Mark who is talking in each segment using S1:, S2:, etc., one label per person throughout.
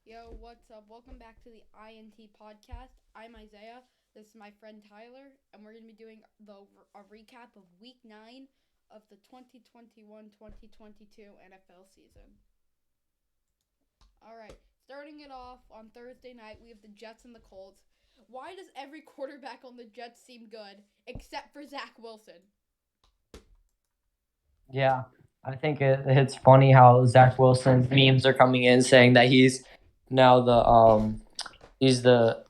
S1: Yo, what's up? Welcome back to the INT podcast. I'm Isaiah. This is my friend Tyler, and we're going to be doing a recap of Week 9 of the 2021-2022 NFL season. All right, starting it off on Thursday night, we have the Jets and the Colts. Why does every quarterback on the Jets seem good except for Zach Wilson?
S2: Yeah, I think it's funny how Zach Wilson's memes are coming in saying that now he's the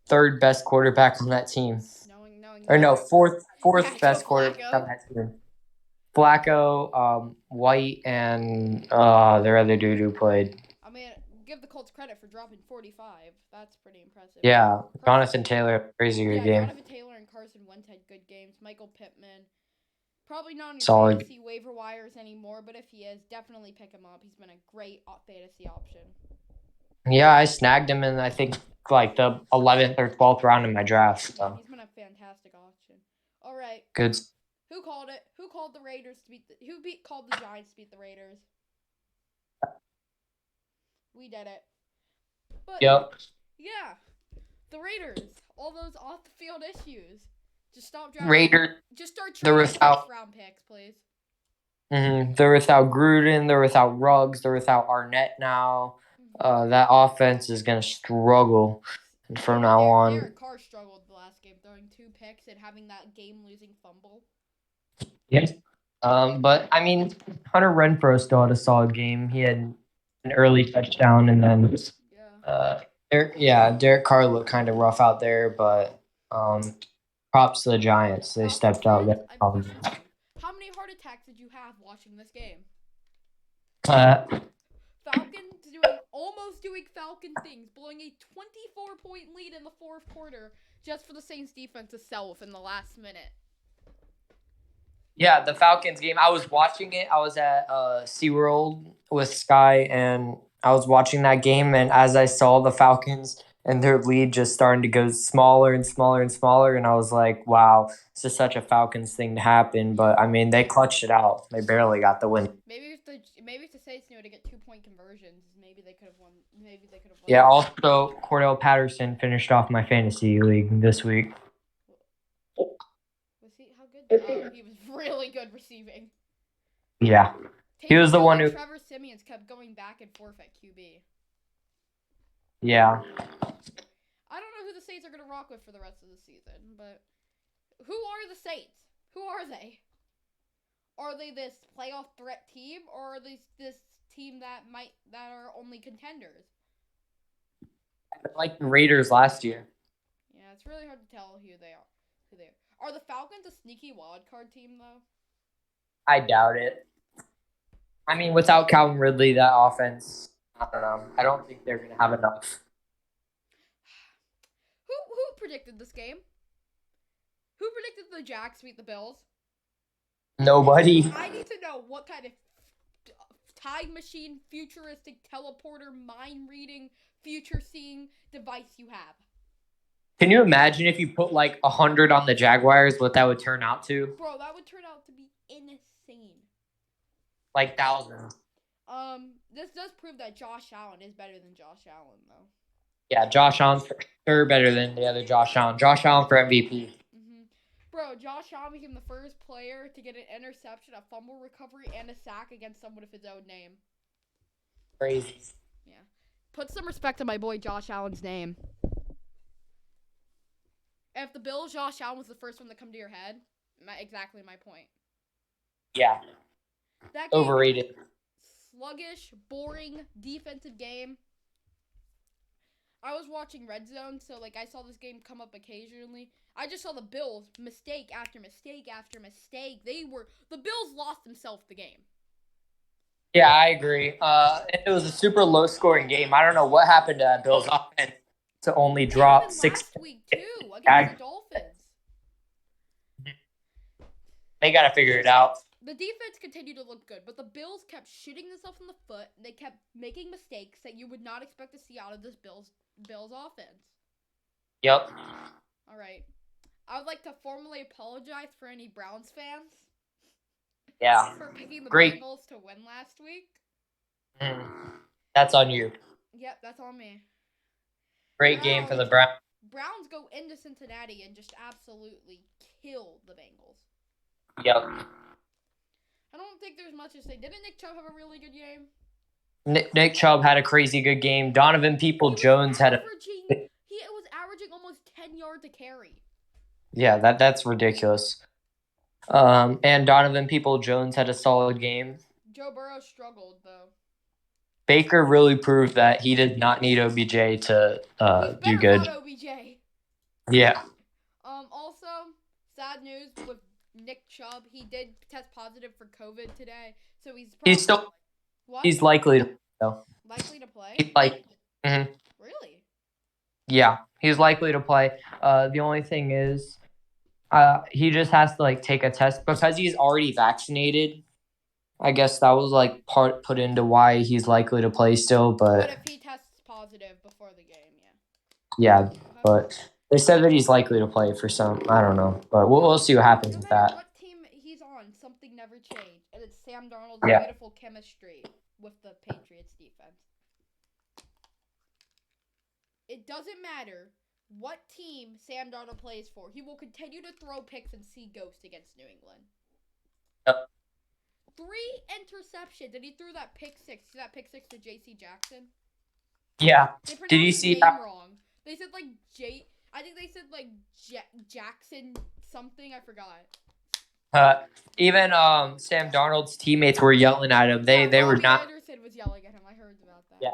S2: third best quarterback on that team,
S1: Knowing
S2: or no,
S1: Joe,
S2: fourth
S1: Joe
S2: best quarterback on
S1: Flacco.
S2: that team. Flacco, White, and their other dude who played.
S1: I mean, give the Colts credit for dropping 45. That's pretty impressive.
S2: Yeah,
S1: Carson,
S2: Jonathan Taylor had a crazy good
S1: yeah,
S2: game.
S1: Jonathan Taylor and Carson Wentz had good games. Michael Pittman, probably not on your
S2: Solid.
S1: fantasy waiver wires anymore, but if he is, definitely pick him up. He's been a great fantasy option.
S2: Yeah, I snagged him in I think like the 11th or 12th round in my draft.
S1: Yeah,
S2: So
S1: he's been a fantastic option. All right,
S2: good.
S1: who called it? Who called the Raiders to beat? Called the Giants to beat the Raiders? We did it. But
S2: Yep.
S1: yeah, the Raiders. All those off the field issues. Just stop drafting.
S2: Raiders.
S1: Just start
S2: They're
S1: trading
S2: without.
S1: first round picks, please.
S2: They're without Gruden. They're without Ruggs. They're without Arnett now. That offense is going to struggle from now on.
S1: Derek Carr struggled the last game, throwing 2 picks and having that game-losing fumble.
S2: Yes. But, I mean, Hunter Renfrow still had a solid game. He had an early touchdown, and then, Derek Carr looked kind of rough out there, but props to the Giants. They stepped out.
S1: How many heart attacks did you have watching this game?
S2: Uh,
S1: Falcons almost doing Falcon things, blowing a 24-point lead in the fourth quarter just for the Saints defense to sell within the last minute.
S2: Yeah, the Falcons game. I was watching it. I was at SeaWorld with Sky, and I was watching that game. And as I saw the Falcons and their lead just starting to go smaller and smaller and smaller, and I was like, wow, this is such a Falcons thing to happen. But, I mean, they clutched it out. They barely got the win.
S1: Maybe if the Saints knew to get 2-point conversions, maybe they could have won.
S2: Yeah, also, Cordell Patterson finished off my fantasy league this week.
S1: Was he how good? Oh, he was really good receiving.
S2: Yeah. He was the one who.
S1: Trevor Simeons kept going back and forth at QB.
S2: Yeah.
S1: I don't know who the Saints are going to rock with for the rest of the season, but who are the Saints? Who are they? Are they this playoff threat team, or are they this team that are only contenders?
S2: Like the Raiders last year.
S1: Yeah, it's really hard to tell who they are. Are the Falcons a sneaky wild card team though?
S2: I doubt it. I mean, without Calvin Ridley, that offense, I don't know. I don't think they're going to have enough.
S1: Who predicted this game? Who predicted the Jags beat the Bills?
S2: Nobody.
S1: I need to know what kind of time machine, futuristic teleporter, mind reading, future seeing device you have.
S2: Can you imagine if you put like 100 on the Jaguars, what that would turn out to?
S1: Bro, that would turn out to be insane.
S2: Like thousands.
S1: This does prove that Josh Allen is better than Josh Allen, though.
S2: Yeah, Josh Allen for sure better than the other Josh Allen. Josh Allen for MVP.
S1: Bro, Josh Allen became the first player to get an interception, a fumble recovery, and a sack against someone of his own name.
S2: Crazy.
S1: Yeah. Put some respect on my boy Josh Allen's name. If the Bills, Josh Allen was the first one to come to your head, exactly my point.
S2: Yeah.
S1: That game,
S2: overrated.
S1: Sluggish, boring, defensive game. I was watching Red Zone, so I saw this game come up occasionally. I just saw the Bills mistake after mistake after mistake. The Bills lost themselves the game.
S2: Yeah, I agree. It was a super low scoring game. I don't know what happened to that Bills offense to only drop 6
S1: last week too against the Dolphins.
S2: They got to figure it out.
S1: The defense continued to look good, but the Bills kept shooting themselves in the foot. They kept making mistakes that you would not expect to see out of this Bills offense.
S2: Yep.
S1: All right. I would like to formally apologize for any Browns fans.
S2: Yeah.
S1: For picking the
S2: Bengals
S1: to win last week.
S2: That's on you.
S1: Yep, that's on me.
S2: Great game for the Browns.
S1: Browns go into Cincinnati and just absolutely kill the Bengals.
S2: Yep.
S1: I don't think there's much to say. Didn't Nick Chubb have a really good game?
S2: Nick Chubb had a crazy good game. Donovan Peoples-Jones had a.
S1: He was averaging almost 10 yards a carry.
S2: Yeah, that's ridiculous. And Donovan Peoples-Jones had a solid game.
S1: Joe Burrow struggled though.
S2: Baker really proved that he did not need OBJ to do good.
S1: He's OBJ.
S2: Yeah.
S1: Also, sad news with Nick Chubb. He did test positive for COVID today, so he's
S2: still.
S1: What?
S2: He's likely to play.
S1: Likely to play?
S2: He's like. Mm-hmm.
S1: Really?
S2: Yeah, he's likely to play. The only thing is, he just has to take a test because he's already vaccinated. I guess that was put into why he's likely to play still,
S1: But if he tests positive before the game,
S2: yeah. Yeah, but they said that he's likely to play for some. I don't know, but we'll see what happens with that.
S1: What team he's on, something never changed, and it's Sam Darnold's beautiful chemistry with the Patriots defense. It doesn't matter what team Sam Darnold plays for. He will continue to throw picks and see ghosts against New England.
S2: Yep.
S1: 3 interceptions, and he threw that pick six. See that pick six to J.C. Jackson?
S2: Yeah. Did you see that?
S1: Wrong. They said I think they said Jackson something. I forgot.
S2: Even Sam Darnold's teammates were yelling at him. They were not.
S1: Anderson was yelling at him. I heard about that.
S2: Yeah.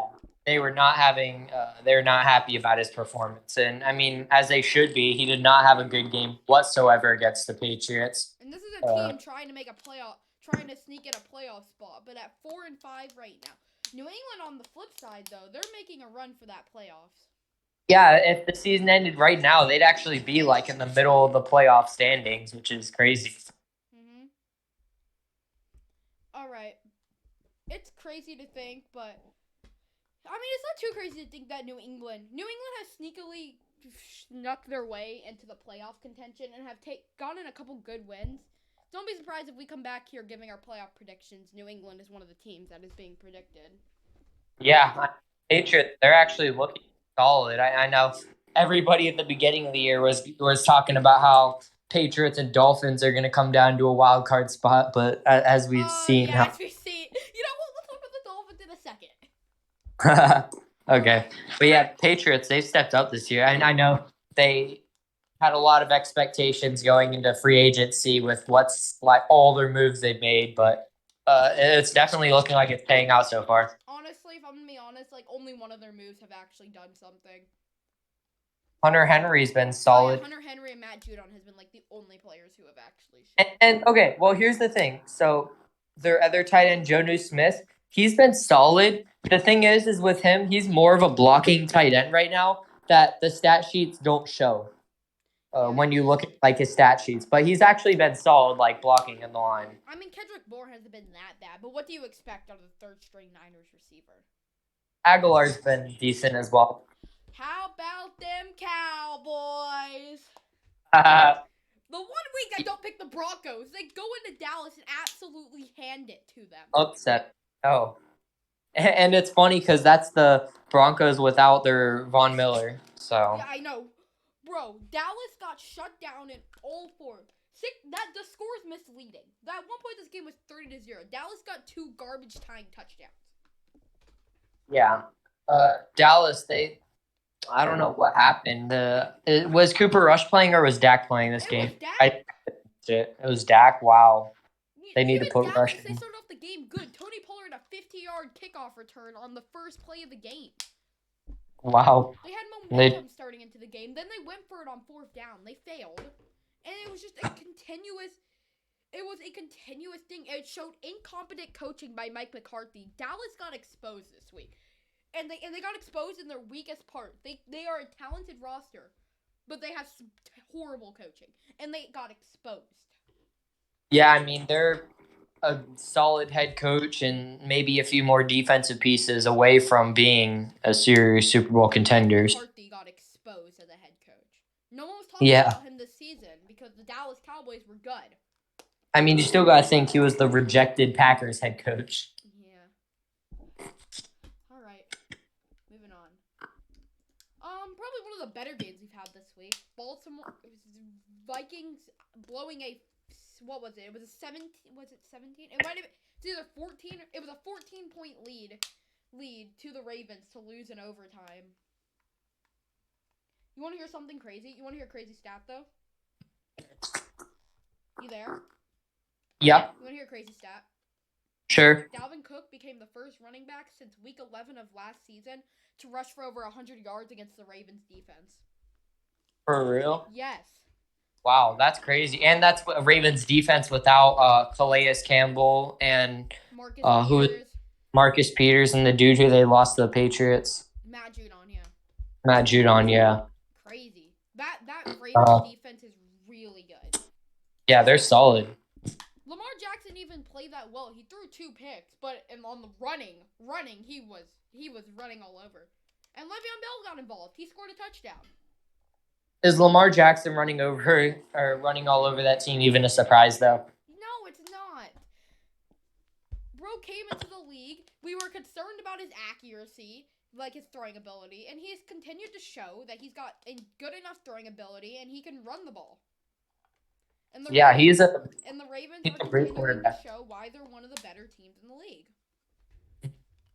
S2: They were not having. They were not happy about his performance, and I mean, as they should be. He did not have a good game whatsoever against the Patriots.
S1: And this is a team trying to make a playoff, trying to sneak in a playoff spot, but at 4-5 right now. New England, on the flip side, though, they're making a run for that playoffs.
S2: Yeah, if the season ended right now, they'd actually be in the middle of the playoff standings, which is crazy.
S1: Mhm. All right, it's crazy to think, but. I mean, it's not too crazy to think that New England has sneakily snuck their way into the playoff contention and have gotten a couple good wins. Don't be surprised if we come back here giving our playoff predictions. New England is one of the teams that is being predicted.
S2: Yeah, Patriots, they're actually looking solid. I know everybody at the beginning of the year was talking about how Patriots and Dolphins are going to come down to a wild card spot, but as we've seen,
S1: as we see, we'll talk about the Dolphins in a second.
S2: Okay. But yeah, Patriots, they've stepped up this year. I know they had a lot of expectations going into free agency with what's all their moves they've made, but it's definitely looking like it's paying out so far.
S1: Honestly, if I'm going to be honest, only one of their moves have actually done something.
S2: Hunter Henry's been solid.
S1: Hunter Henry and Matt Judon has been the only players who have actually
S2: and okay, well, here's the thing. So their other tight end, Jonnu Smith, he's been solid. The thing is with him, he's more of a blocking tight end right now that the stat sheets don't show when you look at his stat sheets. But he's actually been solid, blocking in the line.
S1: I mean, Kendrick Bourne hasn't been that bad, but what do you expect out of the third-string Niners receiver?
S2: Aguilar's been decent as well.
S1: How about them Cowboys? The 1 week I don't pick the Broncos, they go into Dallas and absolutely hand it to them.
S2: Upset. Oh. And it's funny because that's the Broncos without their Von Miller. So.
S1: Yeah, I know. Bro, Dallas got shut down in all 4. The score is misleading. At one point, this game was 30-0. Dallas got 2 garbage time touchdowns.
S2: Yeah. Dallas, I don't know what happened. Was Cooper Rush playing or was Dak playing this game? It was Dak. Wow. They need to put
S1: Dallas,
S2: Rush in.
S1: They started off the game good. Tony Pollard had a 50-yard kickoff return on the first play of the game.
S2: Wow.
S1: They had momentum starting into the game. Then they went for it on 4th down. They failed. And it was just a continuous thing. It showed incompetent coaching by Mike McCarthy. Dallas got exposed this week. And they got exposed in their weakest part. They are a talented roster, but they have some horrible coaching. And they got exposed.
S2: Yeah, I mean, they're a solid head coach and maybe a few more defensive pieces away from being a serious Super Bowl contenders.
S1: McCarthy got exposed as a head coach. No one was talking about him this season because the Dallas Cowboys were good.
S2: I mean, you still got to think he was the rejected Packers head coach.
S1: Yeah. All right. one of the better games we've had this week. Vikings blowing a what was it? It was a 17. Was it 17? It might have. It's either 14. It was a 14-point lead to the Ravens to lose in overtime. You want to hear something crazy? You want to hear a crazy stat though? You there?
S2: Yep.
S1: You want to hear a crazy stat?
S2: Sure.
S1: Dalvin Cook became the first running back since week 11 of last season to rush for over 100 yards against the Ravens defense.
S2: For real?
S1: Yes.
S2: Wow, that's crazy. And that's Ravens defense without Calais Campbell and Marcus Peters and the dude who they lost to the Patriots.
S1: Matt Judon, yeah.
S2: Matt Judon, yeah.
S1: Crazy. That Ravens defense is really good.
S2: Yeah, they're solid.
S1: Lamar Jackson even played that well. He threw 2 picks, but on the running, he was running all over. And Le'Veon Bell got involved. He scored a touchdown.
S2: Is Lamar Jackson running all over that team even a surprise though?
S1: No, it's not. Bro came into the league. We were concerned about his accuracy, like his throwing ability, and he's continued to show that he's got a good enough throwing ability and he can run the ball. And the Ravens are continuing to show why they're one of the better teams in the league.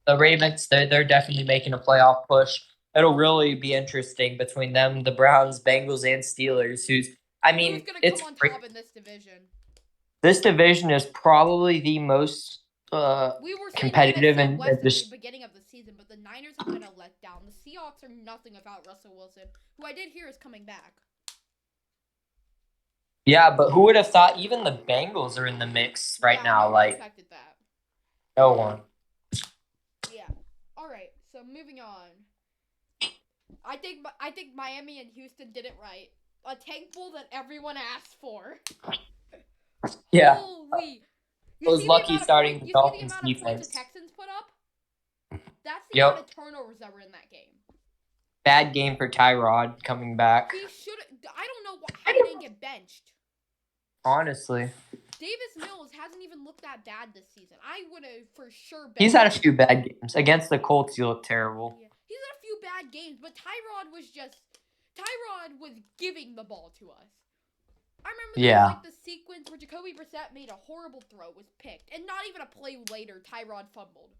S2: The Ravens, they're definitely making a playoff push. It'll really be interesting between them, the Browns, Bengals, and Steelers. Who's
S1: going to come on top in this division?
S2: This division is probably the most
S1: we were
S2: competitive
S1: and at the beginning of the season, but the Niners have been a letdown. The Seahawks are nothing without Russell Wilson, who I did hear is coming back.
S2: Yeah, but who would have thought even the Bengals are in the mix right now?
S1: No one expected that.
S2: No one.
S1: Yeah. All right. So moving on. I think Miami and Houston did it right. A tank bowl that everyone asked for.
S2: Yeah.
S1: Holy.
S2: It was lucky starting the Dolphins defense.
S1: You see the amount of points the Texans put up? That's the amount of turnovers that were in that game.
S2: Bad game for Tyrod coming back.
S1: He should. I don't know how he didn't get benched.
S2: Honestly.
S1: Davis Mills hasn't even looked that bad this season. I would have for sure benched
S2: He's had a few bad games. Against the Colts, he looked terrible.
S1: Yeah. He's had a few bad games, but Tyrod was giving the ball to us. I remember the sequence where Jacoby Brissett made a horrible throw, was picked, and not even a play later, Tyrod fumbled.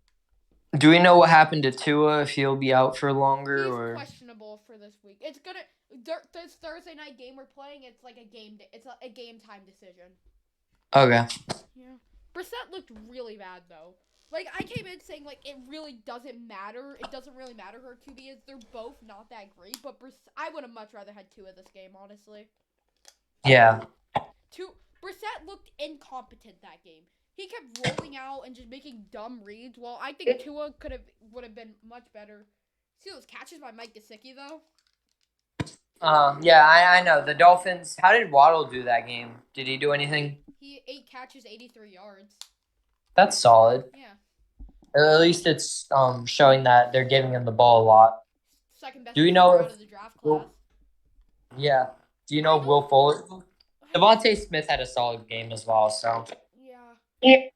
S2: Do we know what happened to Tua, if he'll be out for longer?
S1: He's questionable for this week. It's this Thursday night game we're playing, it's like a game time decision.
S2: Okay.
S1: Yeah. Brissett looked really bad, though. Like, I came in saying, like, it really doesn't matter. It doesn't really matter who our QB is. They're both not that great, but I would have much rather had Tua this game, honestly.
S2: Yeah.
S1: Brissett looked incompetent that game. He kept rolling out and just making dumb reads. Well, I think Tua would have been much better. See those catches by Mike Gesicki, though?
S2: Yeah, I know. The Dolphins, how did Waddle do that game? Did he do anything?
S1: He 8 catches, 83 yards.
S2: That's solid.
S1: Yeah.
S2: At least it's showing that they're giving him the ball a lot.
S1: Second best
S2: out
S1: of the draft class.
S2: Yeah. Do you know Will Fuller? Devontae Smith had a solid game as well, so.
S1: Yeah. Did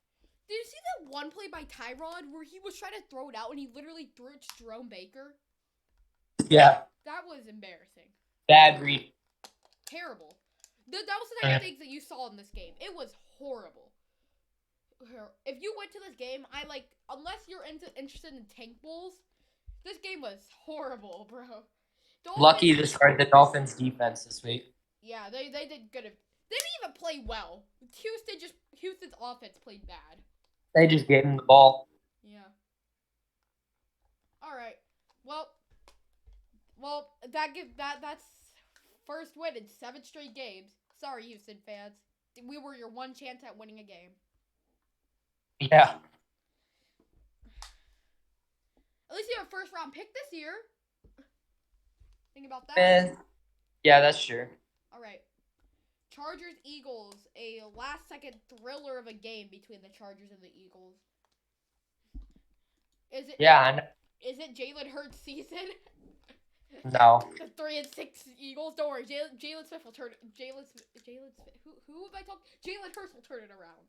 S1: you see that one play by Tyrod where he was trying to throw it out and he literally threw it to Jerome Baker?
S2: Yeah.
S1: That was embarrassing.
S2: Bad read.
S1: Terrible. That was the type of things that you saw in this game. It was horrible. If you went to this game, unless you're interested in tank bowls, this game was horrible, bro.
S2: Lucky to start the Dolphins defense this week.
S1: Yeah, they did good. They didn't even play well. Houston's offense played bad.
S2: They just gave him the ball.
S1: Yeah. All right. Well, that's first win in 7 straight games. Sorry, Houston fans. We were your one chance at winning a game.
S2: Yeah.
S1: At least you have a first-round pick this year. Think about that.
S2: Yeah, that's true.
S1: All right. Chargers-Eagles, a last-second thriller of a game between the Chargers and the Eagles. Is it?
S2: Yeah, I know.
S1: Is it Jalen Hurts' season?
S2: No.
S1: The 3-6 Eagles. Don't worry, Jalen Smith will turn. Jalen Smith. Who have I talked? Jalen Hurts will turn it around.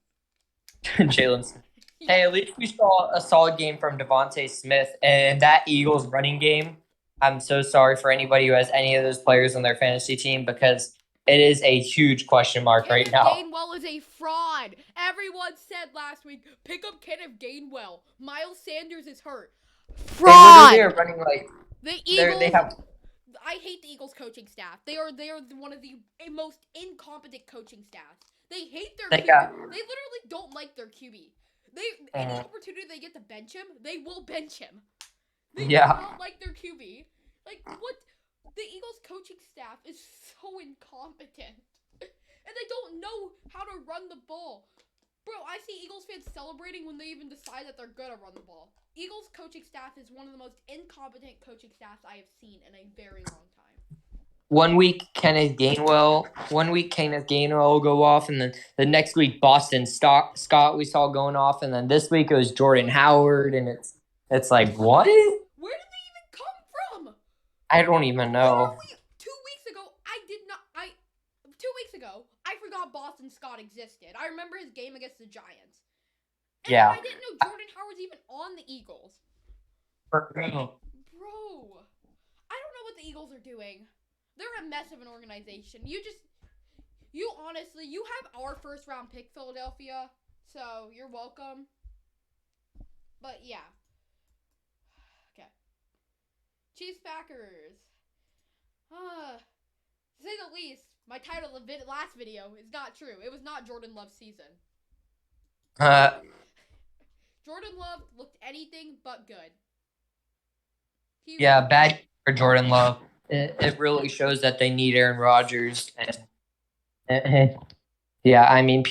S2: Jalen Smith. Yeah. Hey, at least we saw a solid game from Devontae Smith, and that Eagles running game I'm so sorry for anybody who has any of those players on their fantasy team because it is a huge question mark right
S1: Kenneth
S2: now.
S1: Gainwell is a fraud. Everyone said last week, pick up Kenneth Gainwell. Miles Sanders is hurt.
S2: They literally
S1: Fraud.
S2: are running like
S1: The
S2: they
S1: Eagles.
S2: have.
S1: I hate the Eagles coaching staff. They are one of the most incompetent coaching staffs. They hate their
S2: They
S1: QB.
S2: got.
S1: They literally don't like their QB. Any opportunity they get to bench him, they will bench him. They do
S2: Yeah.
S1: not like their QB. Like what? The Eagles coaching staff is so incompetent, and they don't know how to run the ball. Bro, I see Eagles fans celebrating when they even decide that they're gonna run the ball. Eagles coaching staff is one of the most incompetent coaching staffs I have seen in a very long time.
S2: One week Kenneth Gainwell will go off, and then the next week Boston Scott we saw going off, and then this week it was Jordan Howard, and it's like what?
S1: Where did they even come from?
S2: I don't even know.
S1: Literally, 2 weeks ago, I forgot Boston Scott existed. I remember his game against the Giants. And
S2: Yeah.
S1: I didn't know Jordan Howard's even on the Eagles. Bro, I don't know what the Eagles are doing. They're a mess of an organization. You have our first round pick, Philadelphia, so you're welcome. But yeah. Okay. Chiefs Packers. To say the least, my title of the last video is not true. It was not Jordan Love's season. Jordan Love looked anything but good.
S2: Bad for Jordan Love. It really shows that they need Aaron Rodgers. Yeah, I mean,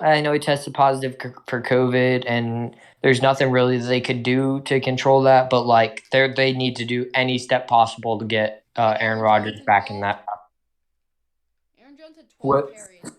S2: I know he tested positive for COVID, and there's nothing really they could do to control that. But like, they need to do any step possible to get Aaron Rodgers back in that.
S1: Aaron Jones had 12 carries.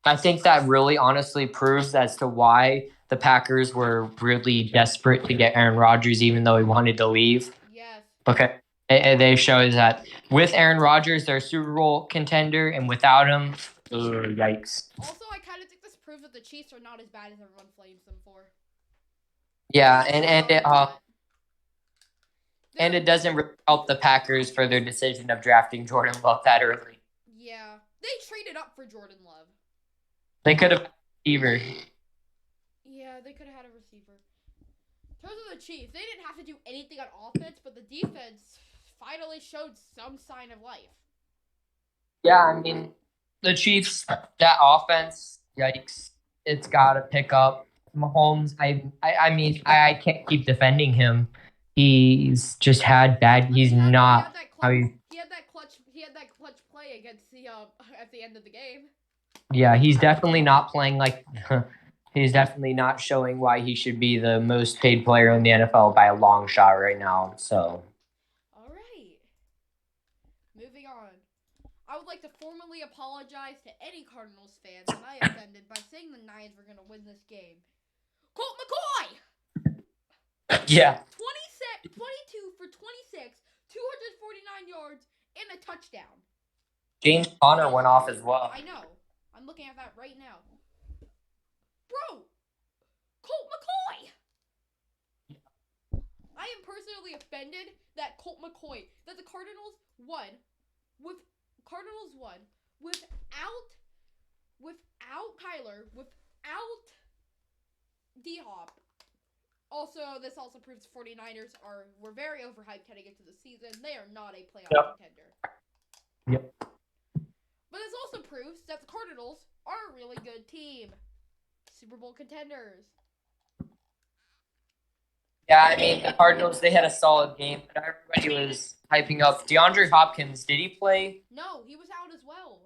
S2: I think that really honestly proves as to why the Packers were really desperate to get Aaron Rodgers, even though he wanted to leave.
S1: Yes.
S2: Okay. They show that with Aaron Rodgers, they're a Super Bowl contender, and without him, yikes.
S1: Also, I kind of think this proves that the Chiefs are not as bad as everyone flames them for.
S2: Yeah, and it doesn't really help the Packers for their decision of drafting Jordan Love that early.
S1: Yeah, they traded up for Jordan Love.
S2: They could have receiver.
S1: Yeah, they could have had a receiver. In terms of the Chiefs, they didn't have to do anything on offense, but the defense finally showed some sign of life.
S2: Yeah, I mean, the Chiefs, that offense, yikes, it's got to pick up. Mahomes, I mean, I can't keep defending him. He's just had bad. He had
S1: that clutch play against the at the end of the game.
S2: Yeah, he's definitely not playing like. He's definitely not showing why he should be the most paid player in the NFL by a long shot right now. So.
S1: All right. Moving on. I would like to formally apologize to any Cardinals fans that I offended by saying the Niners were going to win this game. Colt McCoy!
S2: Yeah.
S1: 22 for 26, 249 yards, and a touchdown.
S2: James Conner went off as well.
S1: I know. I'm looking at that right now. Bro! Colt McCoy! I am personally offended that the Cardinals won without Kyler, without D-Hop. Also, this also proves 49ers were very overhyped heading into the season. They are not a playoff contender.
S2: Yep.
S1: But this also proves that the Cardinals are a really good team. Super Bowl contenders.
S2: Yeah, I mean, the Cardinals, they had a solid game, but everybody was hyping up. DeAndre Hopkins, did he play?
S1: No, he was out as well.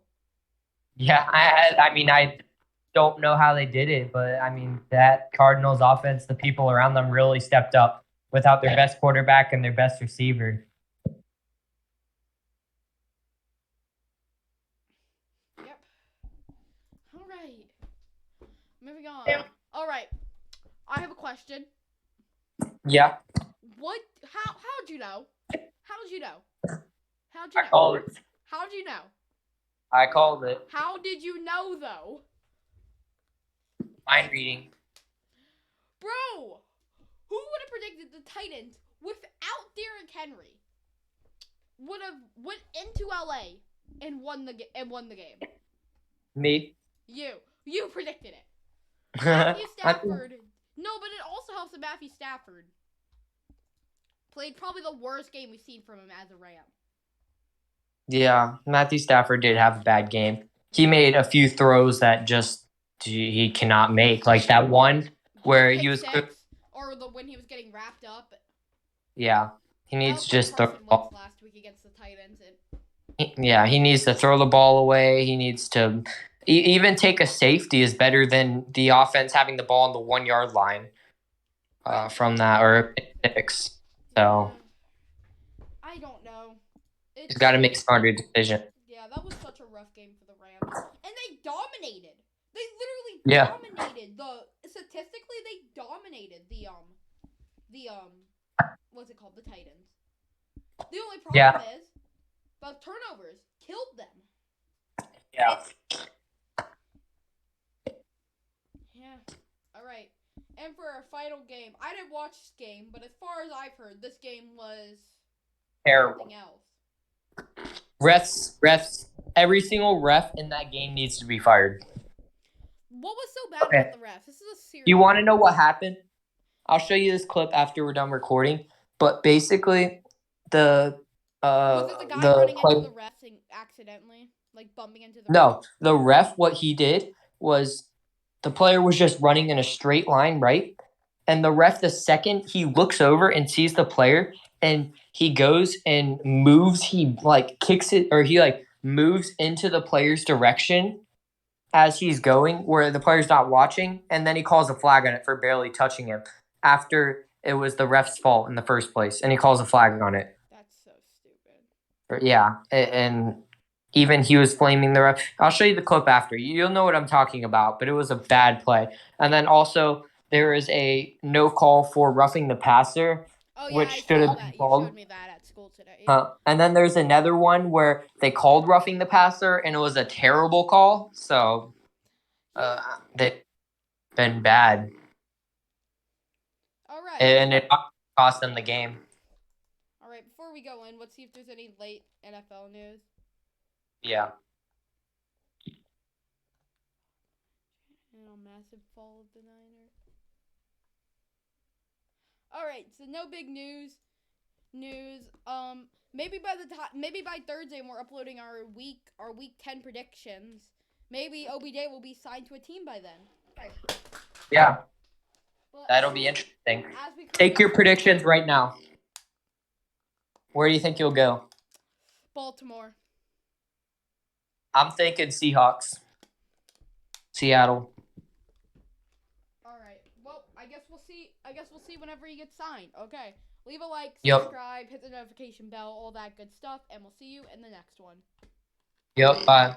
S2: Yeah, I don't know how they did it, but I mean, that Cardinals offense, the people around them really stepped up without their best quarterback and their best receiver.
S1: Yep. All right. Moving on. Yeah. All right. I have a question.
S2: Yeah.
S1: What? How'd you know? How'd you know?
S2: I called it.
S1: How'd you know?
S2: I called it.
S1: How did you know, though?
S2: Mind reading.
S1: Bro, who would have predicted the Titans without Derrick Henry would have went into LA and won the game?
S2: Me.
S1: You predicted it.
S2: I
S1: Matthew Stafford. No, but it also helps that Matthew Stafford played probably the worst game we've seen from him as a Ram.
S2: Yeah, Matthew Stafford did have a bad game. He made a few throws that just he cannot make, like that one where he was.
S1: Or when he was getting wrapped up.
S2: Yeah, he needs to just throw the ball.
S1: Last week against the Titans.
S2: He needs to throw the ball away. He needs to even take a safety is better than the offense having the ball on the 1 yard line from that or a 6. So
S1: I don't know.
S2: He's got to make smarter decisions.
S1: Yeah, that was such a rough game for the Rams, and they dominated. They literally dominated statistically. They dominated the what's it called? The Titans. The only problem is the turnovers killed them.
S2: Yeah.
S1: Yeah. All right. And for our final game, I didn't watch this game, but as far as I've heard, this game was
S2: terrible.
S1: Something else.
S2: Refs. Every single ref in that game needs to be fired.
S1: What was so bad about the refs? This is a serious.
S2: You want to know what happened? I'll show you this clip after we're done recording. But basically, was it the guy
S1: running into the refs accidentally, like bumping into the?
S2: No, the ref. What he did was the player was just running in a straight line, right? And the ref, the second he looks over and sees the player, and he goes and moves, he like kicks it, or he like moves into the player's direction as he's going, where the player's not watching, and then he calls a flag on it for barely touching him after it was the ref's fault in the first place, and he calls a flag on it.
S1: That's so stupid.
S2: Yeah, and even he was blaming the ref. I'll show you the clip after. You'll know what I'm talking about, but it was a bad play. And then also there is a no call for roughing the passer, which should have been called.
S1: You showed me that at school today.
S2: And then there's another one where they called roughing the passer, and it was a terrible call. So they've been bad.
S1: All right.
S2: And it cost them the game.
S1: All right, before we go in, let's see if there's any late NFL news.
S2: Yeah.
S1: Massive fall of the Niners. All right, so no big news. Maybe by Thursday when we're uploading our week 10 predictions, maybe OBJ will be signed to a team by then.
S2: Yeah. That'll be interesting. Take your predictions right now. Where do you think you'll go?
S1: Baltimore.
S2: I'm thinking Seahawks. Seattle.
S1: All right. Well, I guess we'll see whenever he gets signed. Okay. Leave a like, subscribe, hit the notification bell, all that good stuff, and we'll see you in the next one.
S2: Yep. Bye.